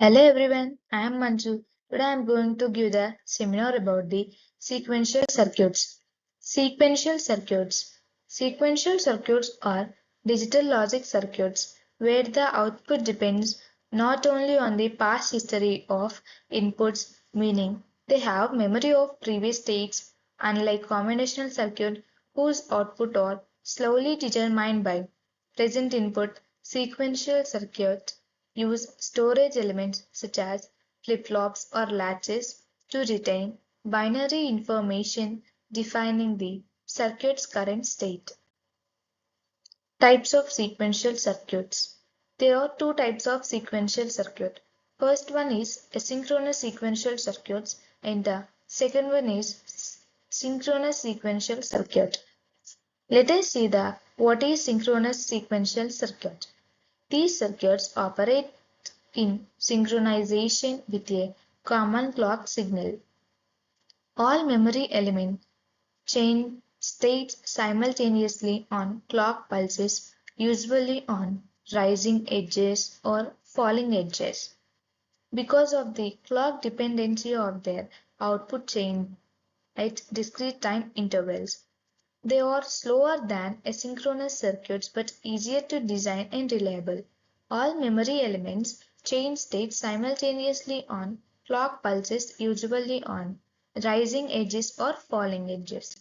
Hello everyone, I am Manju. Today I am going to give the seminar about the sequential circuits. Sequential circuits. Sequential circuits are digital logic circuits where the output depends not only on the past history of inputs, meaning they have memory of previous states, unlike combinational circuit whose output are slowly determined by present input. Sequential circuits use storage elements such as flip-flops or latches to retain binary information defining the circuit's current state. Types of sequential circuits. There are two types of sequential circuit. First one is asynchronous sequential circuits and the second one is synchronous sequential circuit. Let us see what is synchronous sequential circuit. These circuits operate in synchronization with a common clock signal. All memory elements change states simultaneously on clock pulses, usually on rising edges or falling edges. Because of the clock dependency of their output change at discrete time intervals, they are slower than asynchronous circuits but easier to design and reliable. All memory elements change state simultaneously on clock pulses, usually on rising edges or falling edges.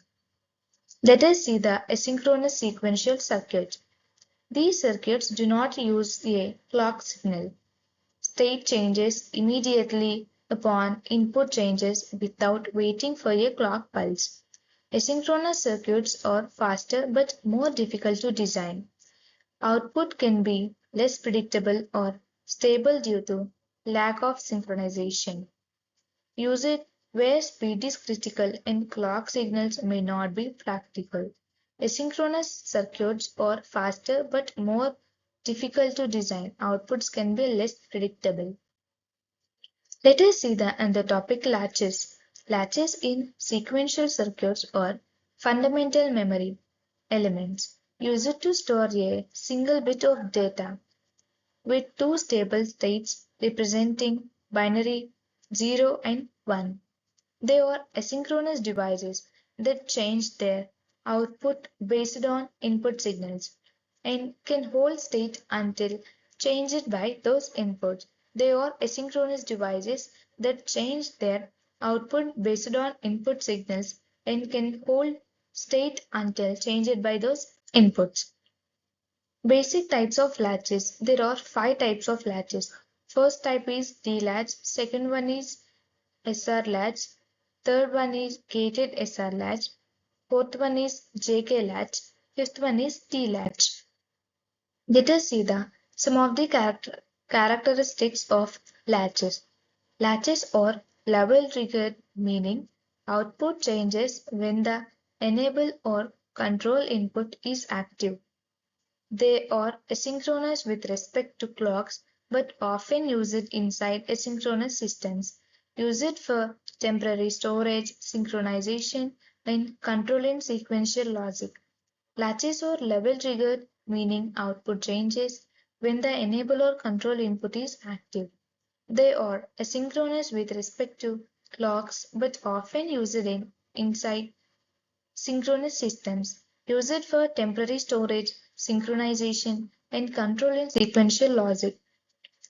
Let us see the asynchronous sequential circuit. These circuits do not use a clock signal. State changes immediately upon input changes without waiting for a clock pulse. Asynchronous circuits are faster but more difficult to design. Output can be less predictable or stable due to lack of synchronization. Use it where speed is critical and clock signals may not be practical. Asynchronous circuits are faster but more difficult to design. Outputs can be less predictable. Let us see the topic latches. Latches in sequential circuits are fundamental memory elements used to store a single bit of data with two stable states representing binary 0 and 1. They are asynchronous devices that change their output based on input signals and can hold state until changed by those inputs. They are asynchronous devices that change their output based on input signals and can hold state until changed by those inputs. Basic types of latches. There are five types of latches. First type is D-latch, second one is SR latch, third one is gated SR latch, fourth one is JK latch, fifth one is T latch. Let us see some of the characteristics of latches. Latches are level triggered, meaning output changes when the enable or control input is active. They are asynchronous with respect to clocks but often used inside asynchronous systems. Use it for temporary storage, synchronization, and controlling sequential logic. Latches are level triggered, meaning output changes when the enable or control input is active. They are asynchronous with respect to clocks but often used inside synchronous systems. Use it for temporary storage, synchronization, and controlling sequential logic.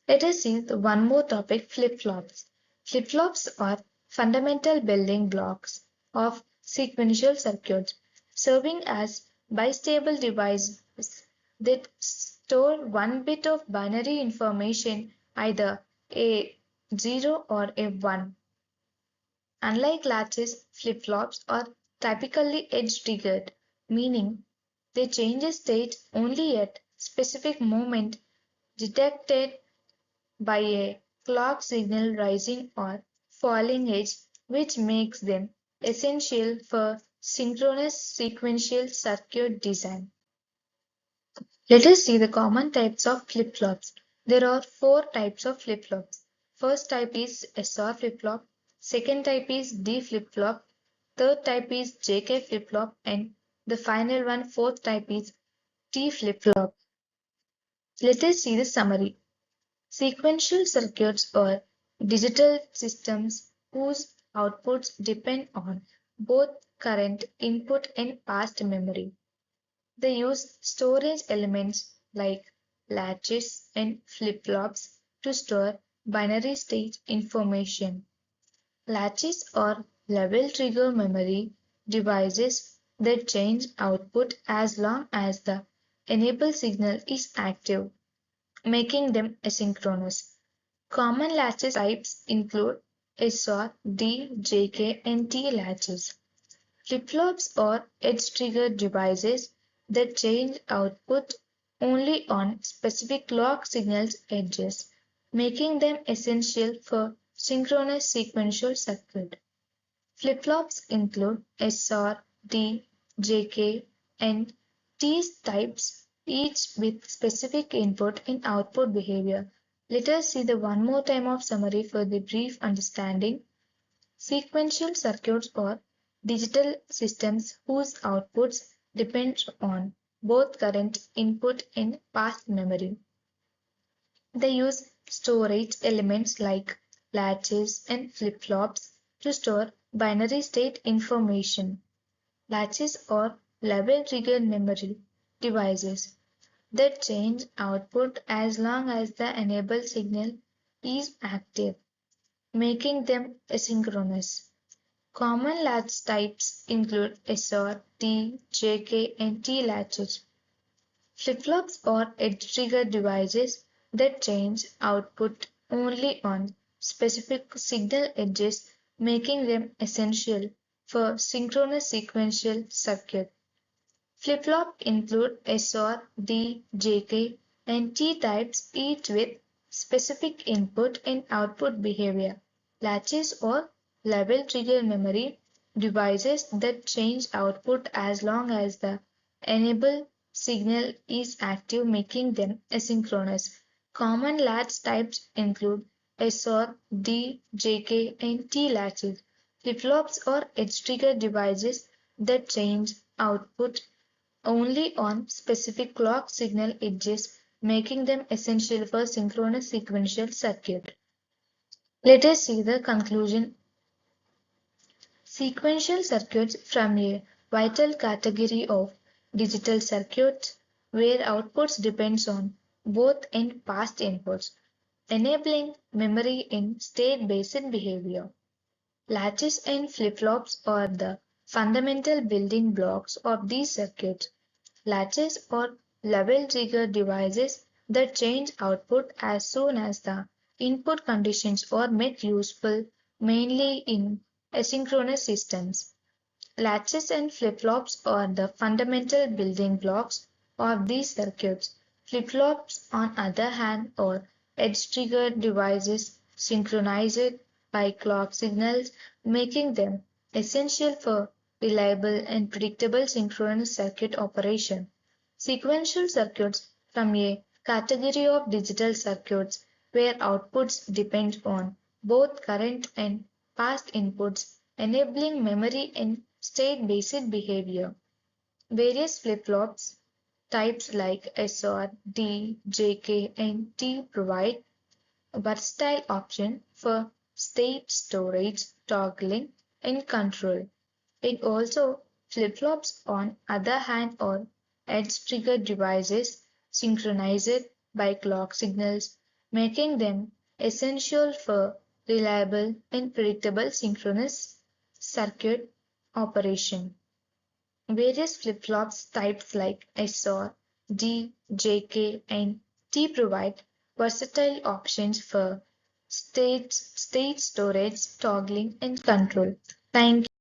Let us see one more topic, flip-flops. Flip-flops are fundamental building blocks of sequential circuits, serving as bistable devices that store one bit of binary information, either a 0 or a 1. Unlike latches, flip-flops are typically edge-triggered, meaning they change state only at specific moment detected by a clock signal rising or falling edge, which makes them essential for synchronous sequential circuit design. Let us see the common types of flip-flops. There are four types of flip-flops. First type is SR flip-flop, second type is D flip-flop, third type is JK flip-flop, and the final one, fourth type is T flip-flop. Let us see the summary. Sequential circuits are digital systems whose outputs depend on both current input and past memory. They use storage elements like latches and flip-flops to store binary state information. Latches are level trigger memory devices that change output as long as the enable signal is active, making them asynchronous. Common latches types include SR, D, JK, and T latches. Flip-flops are edge-triggered devices that change output only on specific clock signals edges, making them essential for synchronous sequential circuit. Flip-flops include SR, D, JK, and T types, each with specific input and output behavior. Let us see the one more time of summary for the brief understanding. Sequential circuits are digital systems whose outputs depend on both current input and past memory. They use storage elements like latches and flip-flops to store binary state information. Latches are level-triggered memory devices that change output as long as the enable signal is active, making them asynchronous. Common latch types include SR, D, JK, and T latches. Flip-flops are edge-trigger devices that change output only on specific signal edges, making them essential for synchronous sequential circuit. Flip-flop include SR, D, JK, and T types, each with specific input and output behavior. Latches or level trigger memory devices that change output as long as the enable signal is active, making them asynchronous. Common latch types include SR, D, JK, and T latches. Flip-flops or edge-trigger devices that change output only on specific clock signal edges, making them essential for synchronous sequential circuit. Let us see the conclusion. Sequential circuits from a vital category of digital circuits where outputs depends on both and past inputs, enabling memory and state-based behavior. Latches and flip-flops are the fundamental building blocks of these circuits. Latches are level trigger devices that change output as soon as the input conditions are met, useful mainly in asynchronous systems. Latches and flip-flops are the fundamental building blocks of these circuits. Flip-flops, on other hand, are edge-triggered devices synchronized by clock signals, making them essential for reliable and predictable synchronous circuit operation. Sequential circuits from a category of digital circuits where outputs depend on both current and past inputs, enabling memory and state-based behavior. Various flip-flops types like SR, D, JK, and T provide a versatile option for state storage, toggling, and control. It also flip-flops on other hand are edge-trigger devices synchronized by clock signals, making them essential for reliable and predictable synchronous circuit operation. Various flip-flops types like SR, D, JK, and T provide versatile options for state storage, toggling, and control. Thank you.